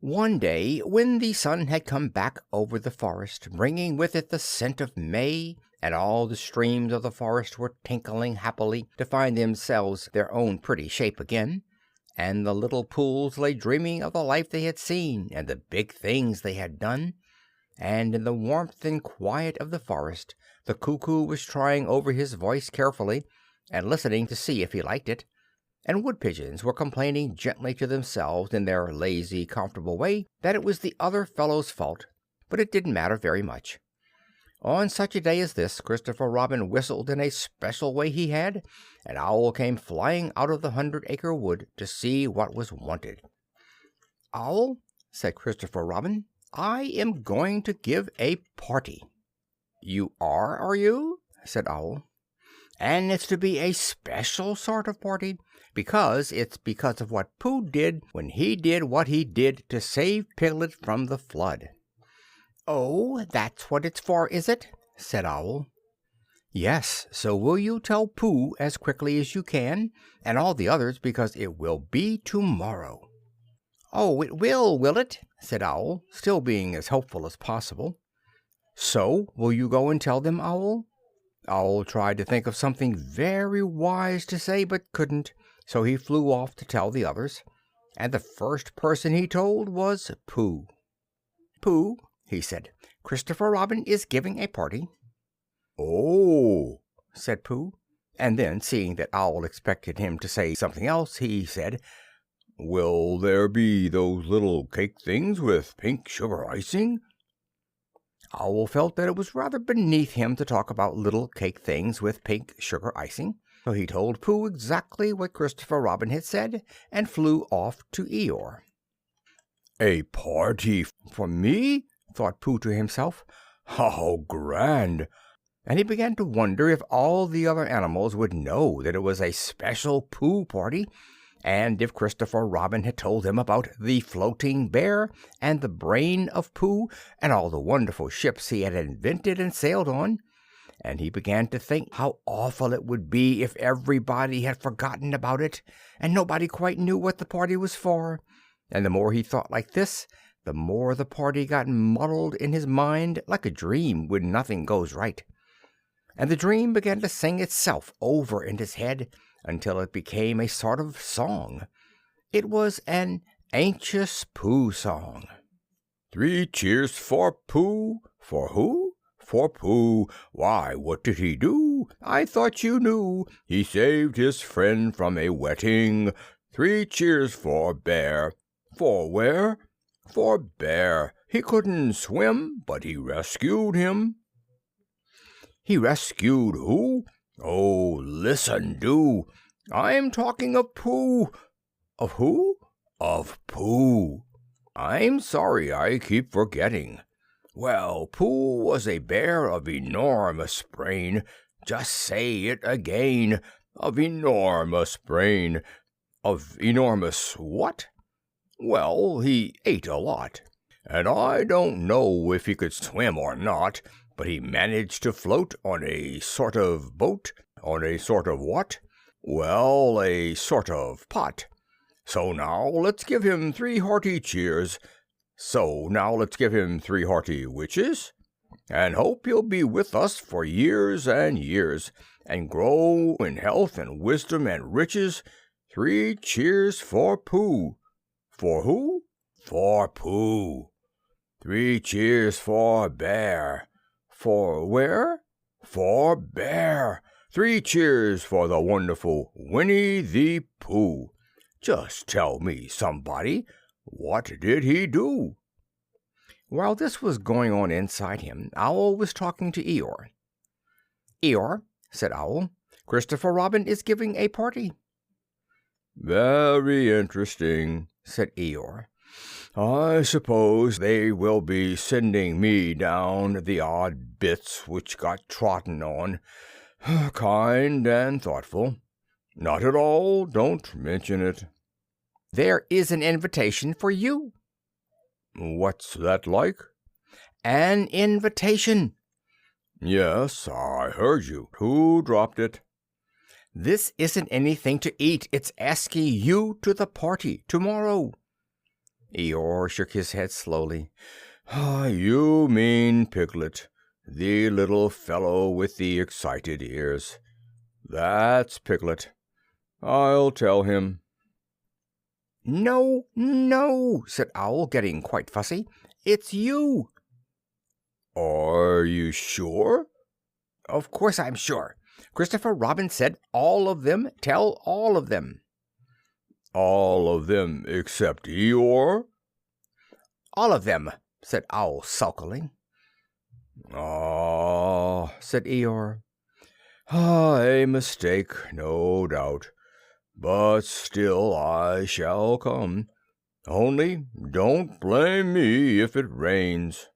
One day, when the sun had come back over the forest, bringing with it the scent of May, and all the streams of the forest were tinkling happily to find themselves their own pretty shape again, and the little pools lay dreaming of the life they had seen and the big things they had done, and in the warmth and quiet of the forest the cuckoo was trying over his voice carefully and listening to see if he liked it, and wood pigeons were complaining gently to themselves in their lazy, comfortable way that it was the other fellow's fault, but it didn't matter very much. On such a day as this, Christopher Robin whistled in a special way he had, and Owl came flying out of the 100-acre wood to see what was wanted. "Owl," said Christopher Robin, "I am going to give a party." "You are you?" said Owl. "And it's to be a special sort of party, because it's because of what Pooh did when he did what he did to save Piglet from the flood." "Oh, that's what it's for, is it?" said Owl. "Yes, so will you tell Pooh as quickly as you can, and all the others, because it will be tomorrow." "Oh, it will it?" said Owl, still being as hopeful as possible. "So will you go and tell them, Owl?" Owl tried to think of something very wise to say, but couldn't, so he flew off to tell the others, and the first person he told was Pooh. "Pooh," he said, "Christopher Robin is giving a party." "Oh," said Pooh, and then, seeing that Owl expected him to say something else, he said, "Will there be those little cake things with pink sugar icing?" Owl felt that it was rather beneath him to talk about little cake things with pink sugar icing, so he told Pooh exactly what Christopher Robin had said, and flew off to Eeyore. "A party for me?" thought Pooh to himself. "How grand!" And he began to wonder if all the other animals would know that it was a special Pooh party, and if Christopher Robin had told them about the floating bear and the brain of Pooh and all the wonderful ships he had invented and sailed on. And he began to think how awful it would be if everybody had forgotten about it, and nobody quite knew what the party was for. And the more he thought like this, the more the party got muddled in his mind, like a dream when nothing goes right. And the dream began to sing itself over in his head until it became a sort of song. It was an anxious Pooh song. "Three cheers for Pooh." "For who?" "For Pooh. Why, what did he do? I thought you knew. He saved his friend from a wetting. Three cheers for Bear." "For where?" "For Bear. He couldn't swim, but he rescued him." "He rescued who?" "Oh, listen, do. I'm talking of Pooh." "Of who?" "Of Pooh." "I'm sorry, I keep forgetting." "Well, Pooh was a bear of enormous brain. Just say it again. Of enormous brain." "Of enormous what?" "Well, he ate a lot. And I don't know if he could swim or not, but he managed to float on a sort of boat." "On a sort of what?" "Well, a sort of pot. So now let's give him 3 hearty cheers. So now let's give him 3 hearty wishes, and hope he'll be with us for years and years, and grow in health and wisdom and riches. 3 cheers for Pooh." "For who?" "For Pooh." "3 cheers for Bear." "For where?" "For Bear." "3 cheers for the wonderful Winnie-the-Pooh." Just tell me, somebody, what did he do? While this was going on inside him, Owl was talking to Eeyore. "Eeyore," said Owl, "Christopher Robin is giving a party." "Very interesting," said Eeyore. "I suppose they will be sending me down the odd bits which got trodden on. Kind and thoughtful. Not at all, don't mention it." "There is an invitation for you." "What's that like?" "An invitation." "Yes, I heard you. Who dropped it?" "This isn't anything to eat. It's asking you to the party tomorrow." Eeyore shook his head slowly. You mean Piglet, the little fellow with the excited ears. That's Piglet. I'll tell him." "No, no," said Owl, getting quite fussy. "It's you." "Are you sure?" "Of course I'm sure. Christopher Robin said all of them. Tell all of them." "All of them except Eeyore?" "All of them," said Owl sulkily. "Ah," said Eeyore. "A mistake, no doubt. But still I shall come. Only don't blame me if it rains."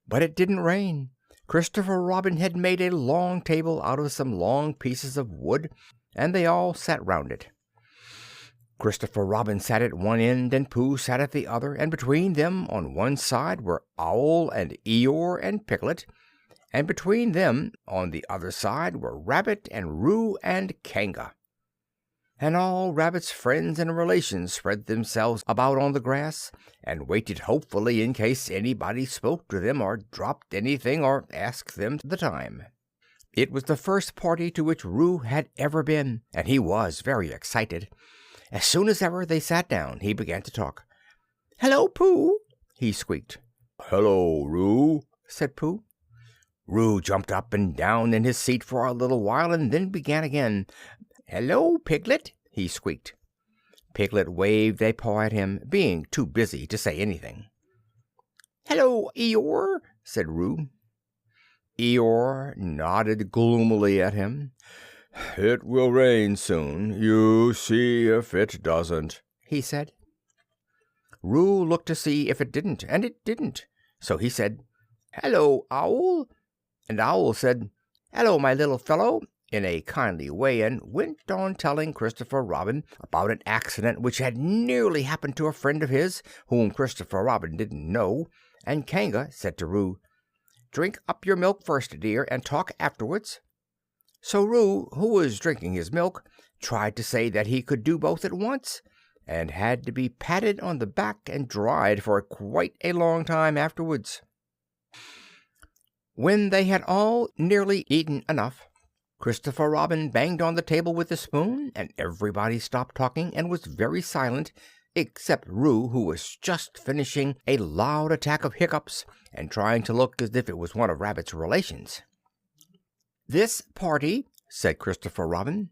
But it didn't rain. Christopher Robin had made a long table out of some long pieces of wood, and they all sat round it. Christopher Robin sat at one end, and Pooh sat at the other, and between them on one side were Owl and Eeyore and Piglet, and between them on the other side were Rabbit and Roo and Kanga. And all Rabbit's friends and relations spread themselves about on the grass, and waited hopefully in case anybody spoke to them, or dropped anything, or asked them the time. It was the first party to which Roo had ever been, and he was very excited. As soon as ever they sat down, he began to talk. "Hello, Pooh!" he squeaked. "Hello, Roo," said Pooh. Roo jumped up and down in his seat for a little while, and then began again. "Hello, Piglet!" he squeaked. Piglet waved a paw at him, being too busy to say anything. "Hello, Eeyore!" said Roo. Eeyore nodded gloomily at him. "It will rain soon. You see if it doesn't," he said. Roo looked to see if it didn't, and it didn't. So he said, "Hello, Owl!" And Owl said, "Hello, my little fellow," in a kindly way, and went on telling Christopher Robin about an accident which had nearly happened to a friend of his, whom Christopher Robin didn't know. And Kanga said to Roo, "Drink up your milk first, dear, and talk afterwards." So Roo, who was drinking his milk, tried to say that he could do both at once, and had to be patted on the back and dried for quite a long time afterwards. When they had all nearly eaten enough, Christopher Robin banged on the table with a spoon, and everybody stopped talking and was very silent, except Roo, who was just finishing a loud attack of hiccups and trying to look as if it was one of Rabbit's relations. "This party," said Christopher Robin,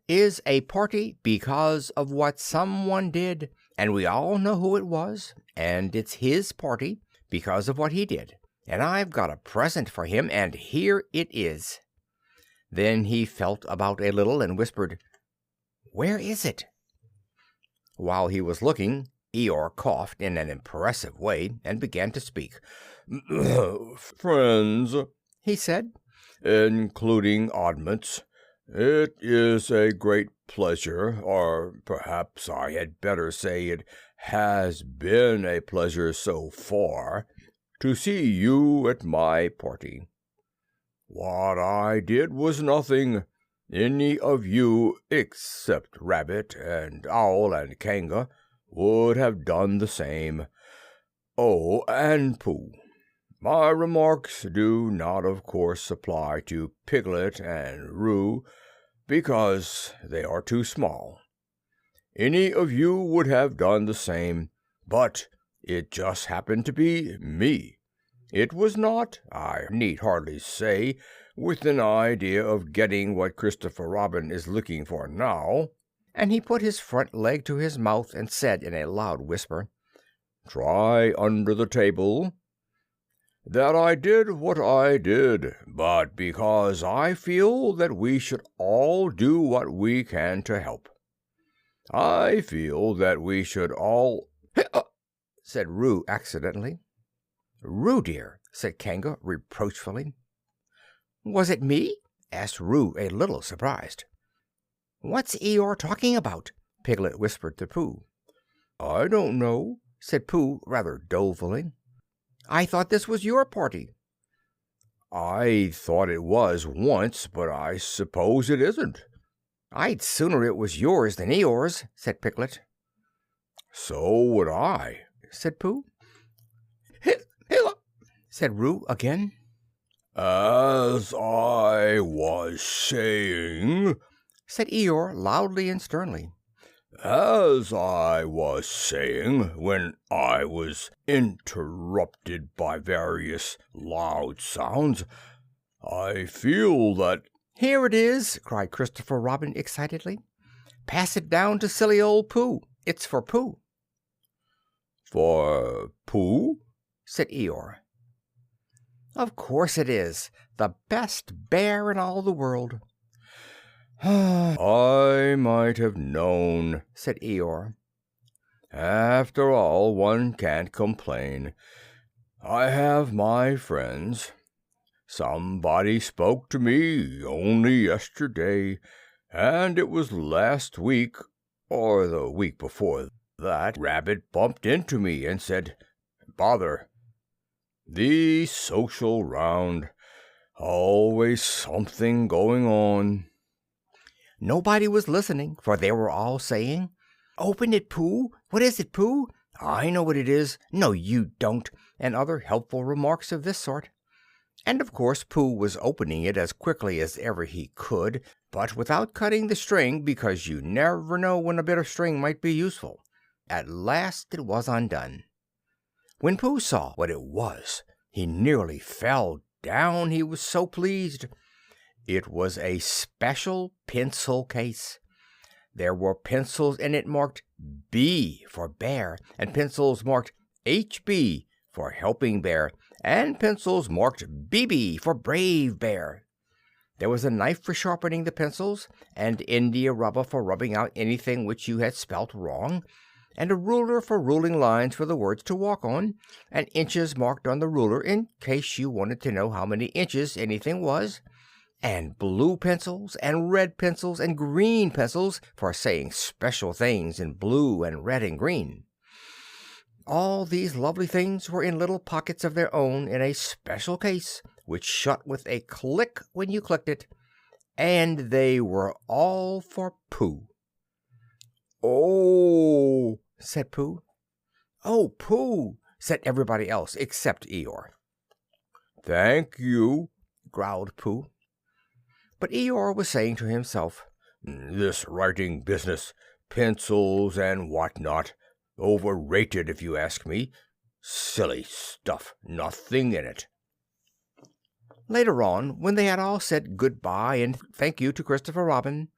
"is a party because of what someone did, and we all know who it was, and it's his party because of what he did, and I've got a present for him, and here it is." Then he felt about a little and whispered, "Where is it?" While he was looking, Eeyore coughed in an impressive way and began to speak. "Friends," he said, "including oddments, it is a great pleasure, or perhaps I had better say it has been a pleasure so far, to see you at my party. What I did was nothing. Any of you, except Rabbit and Owl and Kanga, would have done the same. Oh, and Pooh. My remarks do not, of course, apply to Piglet and Roo, because they are too small. Any of you would have done the same, but it just happened to be me. It was not, I need hardly say, with an idea of getting what Christopher Robin is looking for now." And he put his front leg to his mouth and said in a loud whisper, "Try under the table," "that I did what I did, but because I feel that we should all do what we can to help. I feel that we should all—" said Roo accidentally. "Roo, dear," said Kanga reproachfully. "Was it me?" asked Roo, a little surprised. "What's Eeyore talking about?" Piglet whispered to Pooh. "I don't know," said Pooh rather dolefully. "I thought this was your party." "I thought it was once, but I suppose it isn't." "I'd sooner it was yours than Eeyore's," said Piglet. So would I, said Pooh. Hilla, said Roo again. As I was saying, said Eeyore loudly and sternly. As I was saying, when I was interrupted by various loud sounds, I feel that... Here it is, cried Christopher Robin excitedly. Pass it down to silly old Pooh. It's for Pooh. For Pooh? said Eeyore. Of course it is. The best bear in all the world. I might have known, said Eeyore. After all, one can't complain. I have my friends. Somebody spoke to me only yesterday, and it was last week, or the week before that, Rabbit bumped into me and said, "Bother, the social round, always something going on." Nobody was listening, for they were all saying, "Open it, Pooh! What is it, Pooh? I know what it is." "No, you don't," and other helpful remarks of this sort. And of course Pooh was opening it as quickly as ever he could, but without cutting the string, because you never know when a bit of string might be useful. At last it was undone. When Pooh saw what it was, he nearly fell down, he was so pleased. It was a special pencil case. There were pencils in it marked B for bear, and pencils marked HB for helping bear, and pencils marked BB for brave bear. There was a knife for sharpening the pencils, and India rubber for rubbing out anything which you had spelt wrong, and a ruler for ruling lines for the words to walk on, and inches marked on the ruler in case you wanted to know how many inches anything was, and blue pencils, and red pencils, and green pencils for saying special things in blue and red and green. All these lovely things were in little pockets of their own in a special case, which shut with a click when you clicked it, and they were all for Pooh. "Oh," said Pooh. "Oh, Pooh," said everybody else except Eeyore. "Thank you," growled Pooh. But Eeyore was saying to himself, "This writing business, pencils and what not, overrated if you ask me. Silly stuff, nothing in it." Later on, when they had all said good-bye and thank you to Christopher Robin,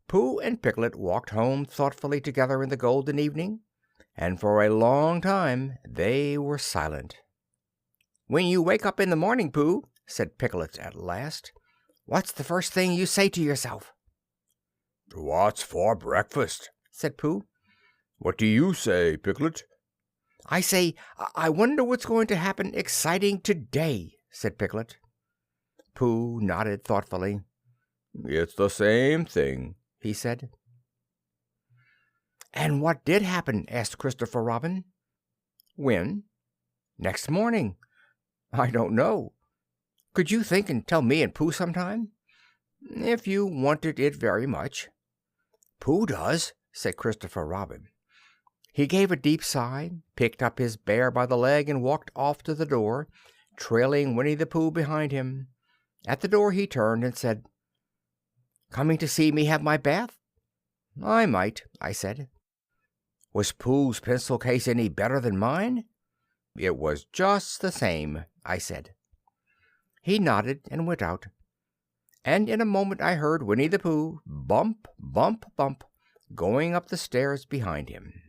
Pooh and Piglet walked home thoughtfully together in the golden evening, and for a long time they were silent. "When you wake up in the morning, Pooh," said Piglet at last, "what's the first thing you say to yourself?" "What's for breakfast?" said Pooh. "What do you say, Piglet?" "I say, I wonder what's going to happen exciting today," said Piglet. Pooh nodded thoughtfully. "It's the same thing," he said. "And what did happen?" asked Christopher Robin. "When?" "Next morning." "I don't know. Could you think and tell me and Pooh sometime?" "If you wanted it very much." "Pooh does," said Christopher Robin. He gave a deep sigh, picked up his bear by the leg, and walked off to the door, trailing Winnie-the-Pooh behind him. At the door he turned and said, "Coming to see me have my bath?" "I might," I said. "Was Pooh's pencil case any better than mine?" "It was just the same," I said. He nodded and went out, and in a moment I heard Winnie-the-Pooh bump, bump, bump, going up the stairs behind him.